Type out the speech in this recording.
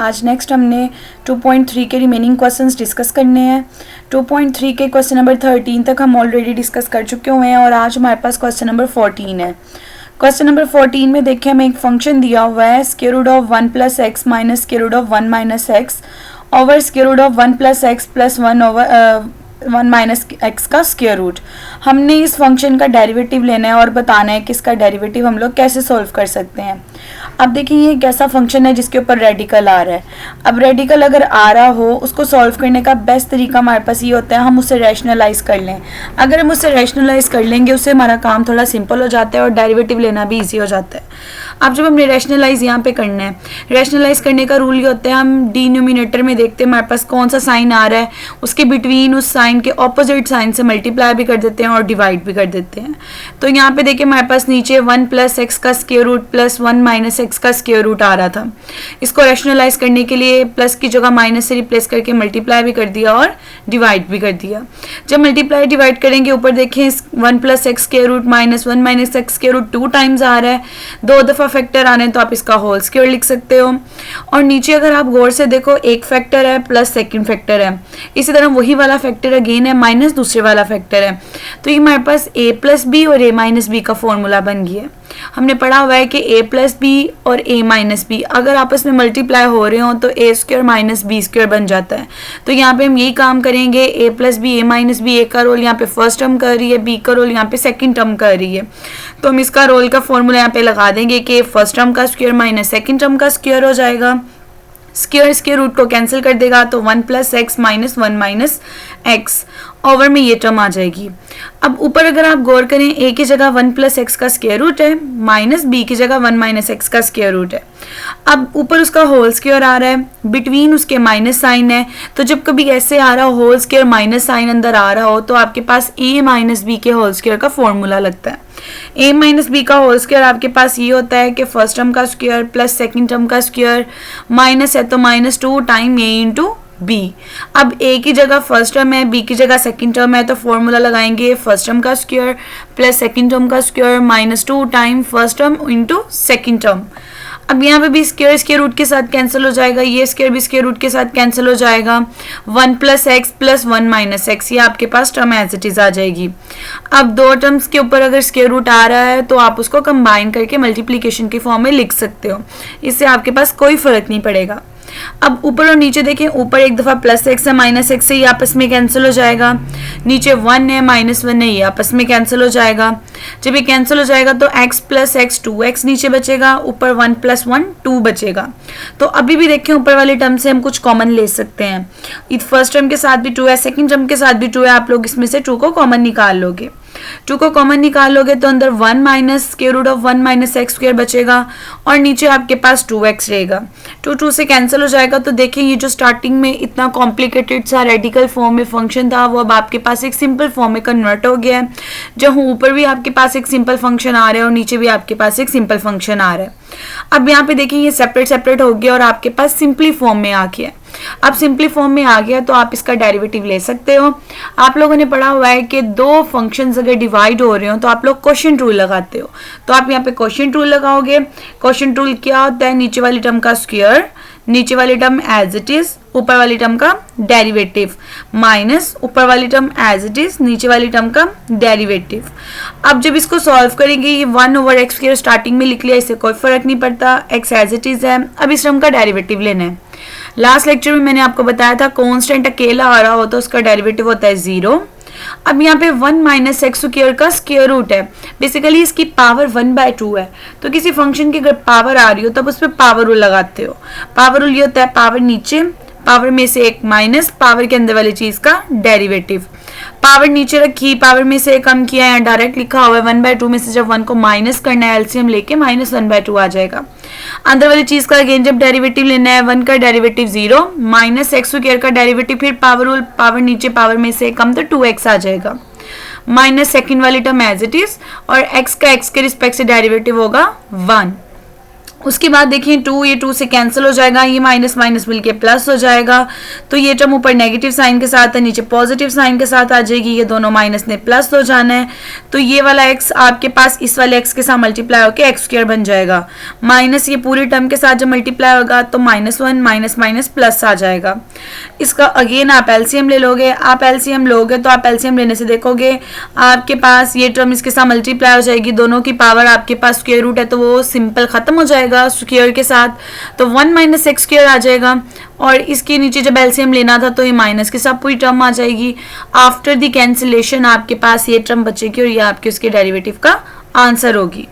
आज नेक्स्ट हमने 2.3 के रिमेनिंग क्वेश्चंस डिस्कस करने हैं। 2.3 के क्वेश्चन नंबर 13 तक हम ऑलरेडी डिस्कस कर चुके हुए हैं और आज हमारे पास क्वेश्चन नंबर 14 है। क्वेश्चन नंबर 14 में देखिए हमें एक फंक्शन दिया हुआ है square root of 1 plus x minus square root of 1 minus x over square root of 1 plus x plus 1 over 1 minus x का स्क्वायर रूट। हमने इस फंक्शन का डेरिवेटिव लेना है और बताना है कि इसका डेरिवेटिव हम लोग कैसे सॉल्व कर सकते हैं। अब देखिए ये एक ऐसा फंक्शन है जिसके ऊपर रेडिकल आ रहा है। अब रेडिकल अगर आ रहा हो उसको सॉल्व करने का बेस्ट तरीका हमारे पास ये होता है हम उसे रैशनलाइज कर लें। अगर हम उसे रैशनलाइज कर लेंगे उससे हमारा काम थोड़ा सिंपल हो जाता है और डेरिवेटिव लेना भी ईजी हो जाता है। अब जब हमने रैशनलाइज यहाँ पे करना है, रैशनलाइज करने का रूल ये होता है हम डिनोमिनेटर में देखते हैं हमारे पास कौन सा साइन आ रहा है, उसके बिटवीन उस साइन के ऑपोजिट साइन से मल्टीप्लाई भी कर देते हैं और डिवाइड भी कर देते हैं। तो यहाँ पे देखिए हमारे पास नीचे 1 प्लस एक्स का square root plus 1 minus x का स्क्वायर रूट आ रहा था। इसको रैशनलाइज करने के लिए प्लस की जगह माइनस से रिप्लेस करके मल्टीप्लाई भी कर दिया और डिवाइड भी कर दिया। जब मल्टीप्लाई डिवाइड करेंगे ऊपर देखें 1 plus x square root minus 1 minus x square root 2 times आ रहा है, 2 दफ़ा फैक्टर आने तो आप इसका होल स्क्वायर लिख सकते हो। और नीचे अगर आप गौर से देखो एक फैक्टर है प्लस सेकंड फैक्टर है, इसी तरह वही वाला फैक्टर अगेन है माइनस दूसरे वाला फैक्टर है। तो ये हमारे पास a प्लस बी और a माइनस बी का फॉर्मूला बन गया। हमने पढ़ा हुआ है कि a प्लस बी और a माइनस बी अगर आपस में मल्टीप्लाई हो रहे हो तो a square minus B square बन जाता है। तो यहाँ पे हम यही काम करेंगे, a plus B a minus B, a का रोल यहाँ पे फर्स्ट टर्म कर रही है, b का रोल यहाँ पे सेकंड टर्म कर रही है। तो हम इसका रोल का फॉर्मूला यहाँ पे लगा देंगे कि फर्स्ट टर्म का स्क्वायर माइनस सेकंड टर्म का स्क्वायर हो जाएगा। स्क्वायर स्क्वायर रूट को कैंसिल कर देगा तो 1 plus x minus 1 minus x over में ये टर्म आ जाएगी। अब ऊपर अगर आप गौर करें a की जगह 1 प्लस एक्स का स्क्वायर रूट है माइनस b की जगह 1 माइनस एक्स का स्क्वायर रूट है। अब ऊपर उसका होल स्क्वायर आ रहा है, बिटवीन उसके माइनस साइन है, तो जब कभी ऐसे आ रहा हो होल स्क्वायर माइनस साइन अंदर आ रहा हो तो आपके पास a माइनस बी के होल स्क्वायर का फॉर्मूला लगता है। a माइनस बी का होल स्क्वायर आपके पास ये होता है कि फर्स्ट टर्म का स्क्वायर प्लस सेकंड टर्म का स्क्वायर माइनस है तो minus 2 time a into b। अब a की जगह फर्स्ट टर्म है, b की जगह सेकंड टर्म है, तो फॉर्मूला लगाएंगे फर्स्ट टर्म का स्क्वायर प्लस सेकंड टर्म का square minus 2 time first term into second term. अब यहाँ पे भी स्क्वायर स्क्वायर रूट के साथ कैंसिल हो जाएगा, ये स्क्वायर भी स्क्वायर रूट के साथ कैंसिल हो जाएगा। 1 plus x plus 1 minus x ये आपके पास टर्म एज इट इज आ जाएगी। अब दो टर्म्स के ऊपर अगर स्क्वायर रूट आ रहा है तो आप उसको कंबाइन करके मल्टीप्लिकेशन के फॉर्म में लिख सकते हो, इससे आपके पास कोई फर्क नहीं पड़ेगा। अब ऊपर और नीचे देखें, ऊपर एक दफ़ा प्लस एक्स है माइनस एक्स से ये आपस में कैंसिल हो जाएगा, नीचे 1 है माइनस 1 है ये आपस में कैंसिल हो जाएगा। जब ये कैंसिल हो जाएगा तो x प्लस एक्स 2x नीचे बचेगा, ऊपर 1 प्लस 1 2 बचेगा। तो अभी भी देखें ऊपर वाले टर्म से हम कुछ कॉमन ले सकते हैं। इस फर्स्ट टर्म के साथ भी 2 है, सेकंड टर्म के साथ भी 2 है, आप लोग इसमें से 2 को कॉमन निकाल लोगे। 2 को कॉमन निकाल लोगे तो अंदर 1 minus square root of 1 minus x square बचेगा और नीचे आपके पास 2x रहेगा। 2 से कैंसिल हो जाएगा। तो देखिए ये जो स्टार्टिंग में इतना कॉम्प्लिकेटेड सा रेडिकल फॉर्म में फंक्शन था वो अब आपके पास एक सिंपल फॉर्म में कन्वर्ट हो गया है, जहाँ ऊपर भी आपके पास एक सिंपल फंक्शन आ रहा है और नीचे भी आपके पास एक सिंपल फंक्शन आ रहा है। अब यहाँ पे देखिए ये सेपरेट सेपरेट हो गया और आपके पास सिंपली फॉर्म में आ गया। अब सिंपली फॉर्म में आ गया तो आप इसका डेरिवेटिव ले सकते हो। आप लोगों ने पढ़ा हुआ है कि दो फंक्शंस अगर डिवाइड हो रहे हो तो आप लोग क्वोशिएंट रूल लगाते हो। तो आप यहाँ पे क्वोशिएंट रूल लगाओगे। क्वोशिएंट रूल क्या होता है? नीचे वाली टर्म का स्क्वायर, नीचे वाली टर्म एज इट इज, ऊपर वाली टर्म का डेरिवेटिव माइनस ऊपर वाली टर्म एज इट इज, नीचे वाली टर्म का डेरिवेटिव। अब जब इसको सॉल्व करेंगे ये 1 ओवर एक्स स्क्वायर स्टार्टिंग में लिख लिया, इससे कोई फर्क नहीं पड़ता, एक्स एज इट इज है। अब इस टर्म का डेरिवेटिव लेना है। लास्ट लेक्चर में मैंने आपको बताया था कांस्टेंट अकेला आ रहा हो तो उसका डेरिवेटिव होता है 0। अब यहाँ पे 1 माइनस एक्स स्क्वायर का स्क्वायर रूट है, बेसिकली इसकी पावर 1/2 है। तो किसी फंक्शन की अगर पावर आ रही हो तब उस पर पावर रूल लगाते हो। पावर रूल ये होता है पावर नीचे, पावर में से एक माइनस पावर के अंदर वाली चीज का डेरिवेटिव। पावर नीचे रखी, पावर में से कम किया है, डायरेक्ट लिखा हुआ है 1/2 में से जब 1 को माइनस करना है एलसीएम लेके माइनस 1/2 आ जाएगा। अंदर वाली चीज का अगेन जब डेरिवेटिव लेना है 1 का डेरिवेटिव 0 माइनस एक्स स्क्वायर का डेरिवेटिव, फिर पावर रूल, पावर नीचे पावर में से कम तो 2x आ जाएगा माइनस सेकंड वाली टर्म एज इट इज और x का x के रिस्पेक्ट से डेरिवेटिव होगा 1। उसके बाद देखिए 2, ये 2 से कैंसिल हो जाएगा, ये माइनस माइनस मिलके प्लस हो जाएगा, तो ये टर्म ऊपर नेगेटिव साइन के साथ है, नीचे पॉजिटिव साइन के साथ आ जाएगी, ये दोनों माइनस ने प्लस हो जाना है, तो ये वाला एक्स आपके पास इस वाले एक्स के साथ मल्टीप्लाई होकर एक्स स्क्वायर बन जाएगा, माइनस ये पूरी टर्म के साथ जब मल्टीप्लाई होगा तो -1 माइनस माइनस प्लस आ जाएगा। इसका अगेन आप एलसीएम ले लोगे, आप एलसीएम लोगे तो आप एलसीएम लेने से देखोगे आपके पास ये टर्म इसके साथ मल्टीप्लाई हो जाएगी, दोनों की पावर आपके पास स्क्वायर रूट है तो वो सिंपल खत्म हो जाएगा स्क्वायर के साथ, तो 1 माइनस एक्स स्क्वायर आ जाएगा, और इसके नीचे जब एलसीएम लेना था तो ये माइनस के साथ पूरी टर्म आ जाएगी। आफ्टर द कैंसिलेशन आपके पास ये टर्म बचेगी और ये आपके उसके डेरिवेटिव का आंसर होगी।